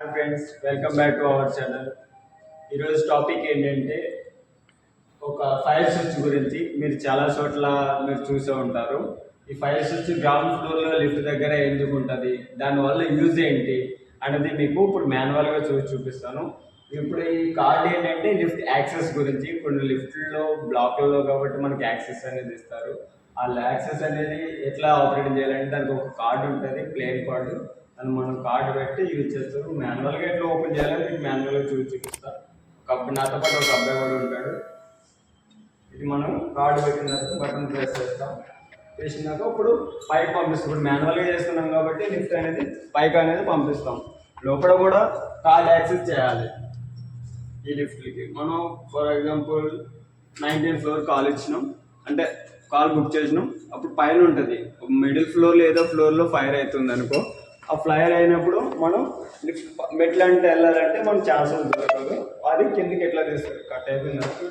Hi friends, welcome back to our channel. ఈరోజు topic ఏంటంటే ఒక ఫైర్ స్విచ్ గురించి. మీరు చాలా చోట్ల మీరు చూసే ఉంటారు. ఈ ఫైర్ స్విచ్ గ్రౌండ్ ఫ్లోర్లో లిఫ్ట్ దగ్గర ఎందుకు ఉంటుంది, దానివల్ల యూజ్ ఏంటి అనేది మీకు ఇప్పుడు మాన్యువల్గా చూపిస్తాను. ఇప్పుడు ఈ కార్డ్ ఏంటంటే లిఫ్ట్ యాక్సెస్ గురించి. కొన్ని లిఫ్ట్లో బ్లాక్లలో కాబట్టి మనకి యాక్సెస్ అనేది ఇస్తారు. ఆ యాక్సెస్ అనేది ఎట్లా ఆపరేట్ చేయాలంటే దానికి ఒక కార్డు ఉంటుంది, ప్లేన్ కార్డు. అని మనం కార్డు పెట్టి యూజ్ చేస్తారు. మాన్యువల్గా ఎట్లా ఓపెన్ చేయాలని మీకు మాన్యువల్గా చూపిస్తా. నాతో పాటు ఒక అబ్బాయి కూడా ఉంటాడు. ఇది మనం కార్డు పెట్టిన తర్వాత బటన్ ప్రెస్ చేస్తాం. చేసినాక ఇప్పుడు పైకి పంపిస్తాం. ఇప్పుడు మాన్యువల్గా చేస్తున్నాం కాబట్టి లిఫ్ట్ అనేది పైకి అనేది పంపిస్తాం. లోపల కూడా కార్డ్ యాక్సెస్ చేయాలి. ఈ లిఫ్ట్కి మనం for example 19th floor call ఇచ్చినాం అంటే కాల్ బుక్ చేసినాం. అప్పుడు పైన ఉంటుంది మిడిల్ ఫ్లోర్లో ఏదో ఫ్లోర్లో ఫైర్ అవుతుంది అనుకో. ఆ ఫ్లైర్ అయినప్పుడు మనం మెట్లు అంటే వెళ్ళాలంటే మనం ఛాన్సెస్ దొరకదు. అది కిందికి ఎట్లా తీస్తారు, కట్ అయిపోయినట్టు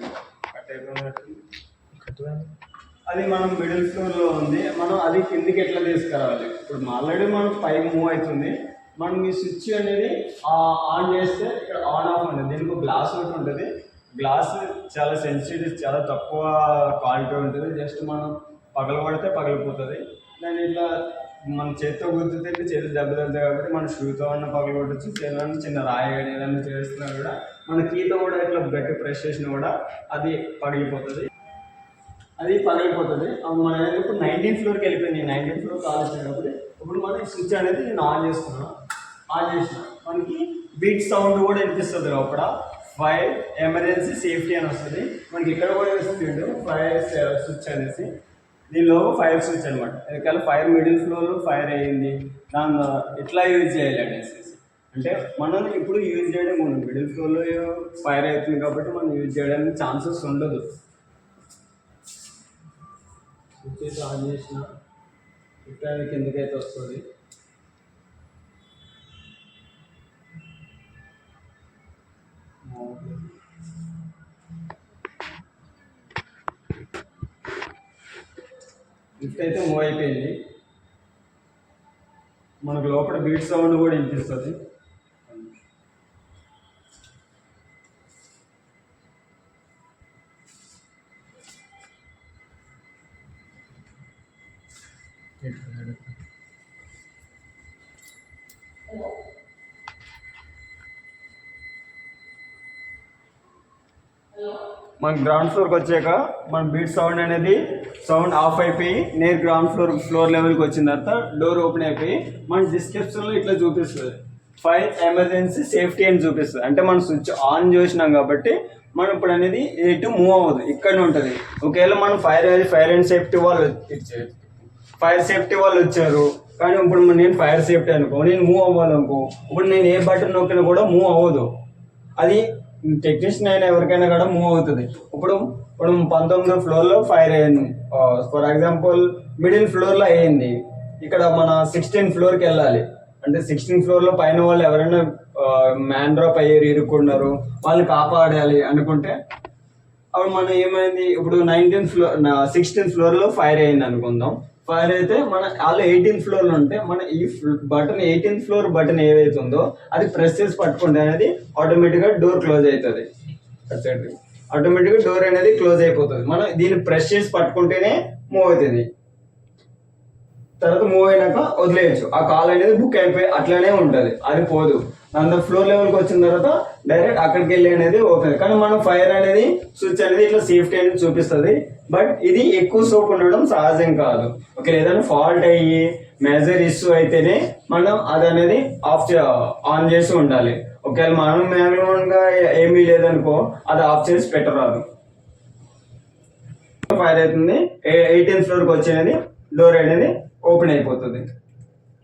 అది మనం మిడిల్ ఫ్లోర్లో ఉంది. మనం అది కిందికి ఎట్లా తీసుకురావాలి. ఇప్పుడు ఆల్రెడీ మనం పైకి మూవ్ అవుతుంది. మనం ఈ స్విచ్ అనేది ఆన్ చేస్తే ఇక్కడ ఆన్ ఆఫ్ ఉంటుంది. దీనికి గ్లాస్ ఒకటి ఉంటుంది. గ్లాస్ చాలా సెన్సిటివ్, చాలా తక్కువ క్వాలిటీ ఉంటుంది. జస్ట్ మనం పగలబడితే పగిలిపోతుంది. దాన్ని ఇట్లా మన చేతితో గుర్తుతే చేతులు దెబ్బతింటాయి కాబట్టి మన షూతో అన్న పగలగొట్టచ్చు. చేతులన్నా చిన్న రాయి ఏదైనా చేస్తున్నా కూడా మన కీతో కూడా ఇట్లా గట్టి ప్రెస్ చేసినా కూడా అది పగిలిపోతుంది. మనం ఇప్పుడు 19th ఫ్లోర్కి వెళ్ళిపోయింది. 19th ఫ్లోర్ కాల్ వచ్చినప్పుడు ఇప్పుడు మనం స్విచ్ అనేది నేను ఆన్ చేస్తున్నాను. ఆన్ చేసిన మనకి బీట్ సౌండ్ కూడా వినిపిస్తుంది. లోపల ఫైర్ ఎమర్జెన్సీ సేఫ్టీ అని వస్తుంది. మనకి ఇక్కడ కూడా వస్తుంది ఫైర్ స్విచ్ అనేసి. దీనిలో ఫైర్ స్విచ్ అనమాట. ఎందుకంటే ఫైర్ మిడిల్ ఫ్లోర్లో ఫైర్ అయ్యింది, దాన్ని ఎట్లా యూజ్ చేయాలి అనేసి. అంటే మనం ఇప్పుడు యూజ్ చేయడం ఉండదు. మిడిల్ ఫ్లోర్లో ఫైర్ అవుతుంది కాబట్టి మనం యూజ్ చేయడానికి ఛాన్సెస్ ఉండదు. స్విచ్ ఆన్ చేసిన ఇక్కడ కిందకైతే వస్తుంది. లిఫ్ట్ అయితే మూవ్ అయిపోయింది. మనకు లోపల బీట్ సౌండ్ కూడా వినిపిస్తుంది. మన గ్రౌండ్ ఫ్లోర్కి వచ్చాక మన బీట్ సౌండ్ అనేది సౌండ్ ఆఫ్ అయిపోయి నేను గ్రౌండ్ ఫ్లోర్ లెవెల్కి వచ్చిన తర్వాత డోర్ ఓపెన్ అయిపోయి మన డిస్క్రిప్షన్లో ఇట్లా చూపిస్తుంది ఫైర్ ఎమర్జెన్సీ సేఫ్టీ అని చూపిస్తుంది. అంటే మనం స్విచ్ ఆన్ చేసినాం కాబట్టి మనం ఇప్పుడు అనేది ఎటు మూవ్ అవ్వదు, ఇక్కడనే ఉంటుంది. ఒకవేళ మనం fire and safety fire safety వాళ్ళు వచ్చారు కానీ ఇప్పుడు నేను ఫైర్ సేఫ్టీ అనుకో, నేను మూవ్ అవ్వాలనుకో, ఇప్పుడు నేను ఏ బటన్ నొక్కినా కూడా మూవ్ అవ్వదు. అది టెక్నీషియన్ అయినా ఎవరికైనా కూడా మూవ్ అవుతుంది. ఇప్పుడు 19th ఫ్లోర్లో ఫైర్ అయ్యింది ఫర్ ఎగ్జాంపుల్, మిడిల్ ఫ్లోర్లో అయ్యింది. ఇక్కడ మన 16th ఫ్లోర్కి వెళ్ళాలి అంటే 16th ఫ్లోర్లో పైన వాళ్ళు ఎవరైనా మ్యాన్ డ్రాప్ అయ్యారు, ఇరుక్కున్నారు, వాళ్ళని కాపాడాలి అనుకుంటే అప్పుడు మనం ఏమైంది, ఇప్పుడు 16th ఫ్లోర్లో ఫైర్ అయింది అనుకుందాం. ఫైర్ అయితే మన వాళ్ళు 18th ఫ్లోర్లో ఉంటే మన ఈ బటన్ 18th ఫ్లోర్ బటన్ ఏదైతే ఉందో అది ప్రెస్ చేసి పట్టుకుంటే అనేది ఆటోమేటిక్గా డోర్ క్లోజ్ అవుతుంది. ఆటోమేటిక్గా డోర్ అనేది క్లోజ్ అయిపోతుంది. మనం దీన్ని ప్రెస్ చేసి పట్టుకుంటేనే మూవ్ అవుతుంది. తర్వాత మూవ్ అయినాక వదిలేయచ్చు. ఆ కాల్ అనేది బుక్ అయిపోయి అట్లనే ఉంటుంది, అది పోదు. దాంతో ఫ్లోర్ లెవెల్కి వచ్చిన తర్వాత డైరెక్ట్ అక్కడికి వెళ్ళి అనేది ఓపెన్. కానీ మనం ఫైర్ అనేది స్విచ్ అనేది ఇట్లా సేఫ్టీ అనేది చూపిస్తుంది. బట్ ఇది ఎక్కువ సోప్ ఉండడం సహజం కాదు. ఓకే, ఏదైనా ఫాల్ట్ అయ్యి మేజర్ ఇష్యూ అయితేనే మనం అది అనేది ఆన్ చేసి ఉండాలి. ఒకవేళ మనం మ్యాన్యువల్గా ఏమీ లేదనుకో అది ఆఫ్ చేసి పెట్టరాదు. ఫైర్ అవుతుంది, 18th ఫ్లోర్కి వచ్చేది డోర్ అనేది ఓపెన్ అయిపోతుంది.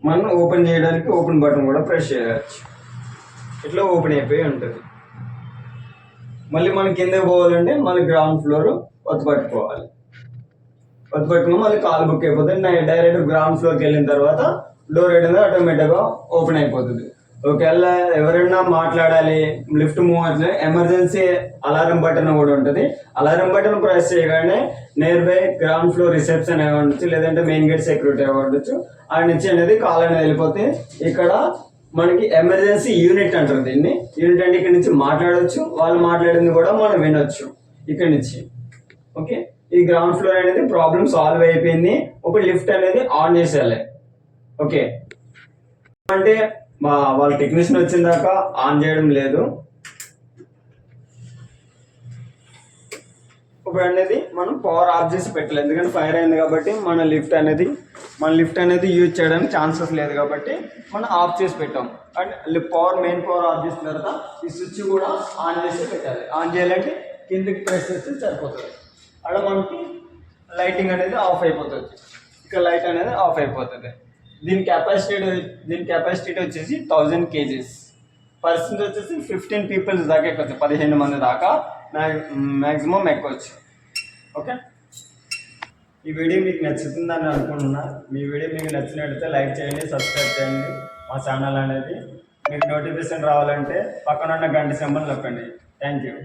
మనం ఓపెన్ చేయడానికి ఓపెన్ బటన్ కూడా ప్రెస్ చేయవచ్చు. ఇట్లా ఓపెన్ అయిపోయి ఉంటుంది. మళ్ళీ మనం కిందకి పోవాలంటే మళ్ళీ గ్రౌండ్ ఫ్లోర్ పట్టుకోవాలి. పట్టుకుని మళ్ళీ కాల్ బుక్ అయిపోతుంది. డైరెక్ట్ గ్రౌండ్ ఫ్లోర్కి వెళ్ళిన తర్వాత డోర్ అనేది ఆటోమేటిక్గా ఓపెన్ అయిపోతుంది. ఒకవేళ ఎవరైనా మాట్లాడాలి, లిఫ్ట్ మూవ్ అవుతుంది, ఎమర్జెన్సీ అలారం బటన్ కూడా ఉంటుంది. అలారం బటన్ ప్రెస్ చేయగానే near by ground floor reception అవ్వచ్చు, లేదంటే మెయిన్ గేట్ సెక్యూరిటీ అవ్వచ్చు, ఆ నుంచి అనేది కాల్ అనేది వెళ్ళిపోతే ఇక్కడ మనకి ఎమర్జెన్సీ యూనిట్ అంటారు దీన్ని. యూనిట్ అంటే ఇక్కడ నుంచి మాట్లాడవచ్చు, వాళ్ళు మాట్లాడింది కూడా మనం వినొచ్చు ఇక్కడ నుంచి. ఓకే, ఈ గ్రౌండ్ ఫ్లోర్ అనేది ప్రాబ్లమ్ సాల్వ్ అయిపోయింది. ఒక లిఫ్ట్ అనేది ఆన్ చేసేయాలి. ఓకే, అంటే వాళ్ళ టెక్నీషియన్ వచ్చిన దాకా ఆన్ చేయడం లేదు. ఇప్పుడు అనేది మనం పవర్ ఆఫ్ చేసి పెట్టాలి, ఎందుకంటే ఫైర్ అయింది కాబట్టి మన లిఫ్ట్ అనేది యూజ్ చేయడానికి ఛాన్సెస్ లేదు కాబట్టి మనం ఆఫ్ చేసి పెట్టాం. అండ్ మెయిన్ పవర్ ఆఫ్ చేసిన తర్వాత ఈ స్విచ్ కూడా ఆన్ చేసి పెట్టాలి. ఆన్ చేయాలంటే కిందకి ప్రెస్ చేస్తే సరిపోతుంది. అక్కడ మనకి లైటింగ్ అనేది ఆఫ్ అయిపోతుంది, ఇక్కడ లైట్ అనేది ఆఫ్ అయిపోతుంది. దీని కెపాసిటీ వచ్చేసి 1000 kgs. పర్సన్స్ వచ్చేసి 15 పీపుల్స్ దాకా ఎక్కొచ్చు, 15 మంది దాకా మ్యాక్సిమం ఎక్కొచ్చు. ఓకే, ఈ వీడియో మీకు నచ్చుతుందని అనుకుంటున్నా. మీ వీడియో మీకు నచ్చినట్లయితే లైక్ చేయండి, సబ్స్క్రైబ్ చేయండి మా ఛానల్ అనేది. మీకు నోటిఫికేషన్ రావాలంటే పక్కన ఉన్న గంట సింబల్ నొక్కండి. Thank you.